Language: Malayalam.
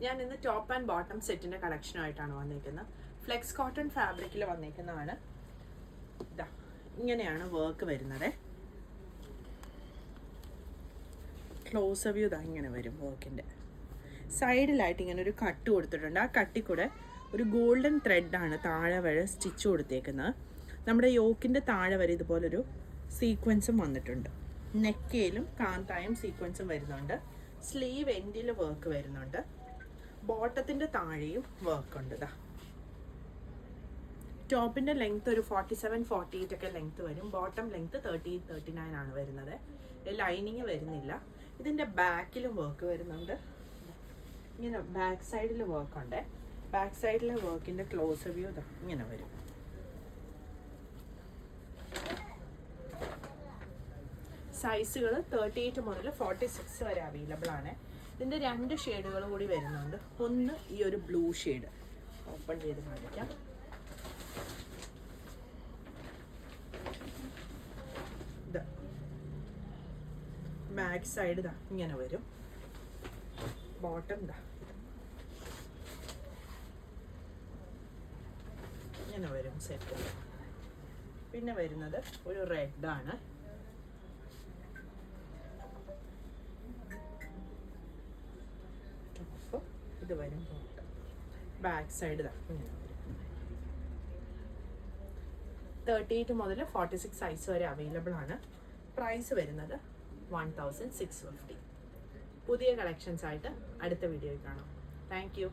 ഞാൻ ഇന്ന് ടോപ്പ് ആൻഡ് ബോട്ടം സെറ്റിൻ്റെ കളക്ഷനായിട്ടാണ് വന്നിരിക്കുന്നത്. ഫ്ലെക്സ് കോട്ടൺ ഫാബ്രിക്കിൽ വന്നിരിക്കുന്നതാണ്. ഇതാ ഇങ്ങനെയാണ് വർക്ക് വരുന്നത്. ക്ലോസ് വ്യൂ ഇതാ ഇങ്ങനെ വരും. വർക്കിൻ്റെ സൈഡിലായിട്ട് ഇങ്ങനെ ഒരു കട്ട് കൊടുത്തിട്ടുണ്ട്. ആ കട്ടി കൂടെ ഒരു ഗോൾഡൻ ത്രെഡാണ് താഴെ വരെ സ്റ്റിച്ച് കൊടുത്തേക്കുന്നത്. നമ്മുടെ യോക്കിൻ്റെ താഴെ വരെ ഇതുപോലൊരു സീക്വൻസും വന്നിട്ടുണ്ട്. നെക്കയിലും കാന്തായും സീക്വൻസും വരുന്നുണ്ട്. സ്ലീവ് എൻഡിൽ വർക്ക് വരുന്നുണ്ട്. ബോട്ടത്തിൻ്റെ താഴെയും വർക്ക് ഉണ്ട്. ഇതാ ടോപ്പിൻ്റെ ലെങ്ത് ഒരു 47-48 ഒക്കെ ലെങ്ത് വരും. ബോട്ടം ലെങ്ത് 38-39 ആണ് വരുന്നത്. ലൈനിങ് വരുന്നില്ല. ഇതിൻ്റെ ബാക്കിലും വർക്ക് വരുന്നുണ്ട്. ഇങ്ങനെ ബാക്ക് സൈഡിൽ വർക്ക് ഉണ്ട്. ബാക്ക് സൈഡിലെ വർക്കിൻ്റെ ക്ലോസ് വ്യൂ ഇതാ ഇങ്ങനെ വരും. സൈസുകൾ 38 മുതൽ 46 വരെ അവൈലബിൾ ആണ്. ഇതിൻ്റെ 2 ഷെയ്ഡുകൾ കൂടി വരുന്നുണ്ട്. ഒന്ന് ഈ ഒരു ബ്ലൂ ഷെയ്ഡ് ഓപ്പൺ ചെയ്ത് കാണിക്കാം. ഇതാ ബാക്ക് സൈഡ് ഇതാ ഇങ്ങനെ വരും. ബോട്ടം ഇതാ ഇങ്ങനെ വരും സെറ്റ്. പിന്നെ വരുന്നത് ഒരു റെഡാണ്. ഇത് വരും ബോട്ടം. ബാക്ക് സൈഡ് ഇതാ ഇങ്ങനെ വരും. 38 മുതൽ 46 സൈസ് വരെ അവൈലബിൾ ആണ്. പ്രൈസ് വരുന്നത് 1650. പുതിയ കളക്ഷൻസ് ആയിട്ട് അടുത്ത വീഡിയോയിൽ കാണാം. Thank you.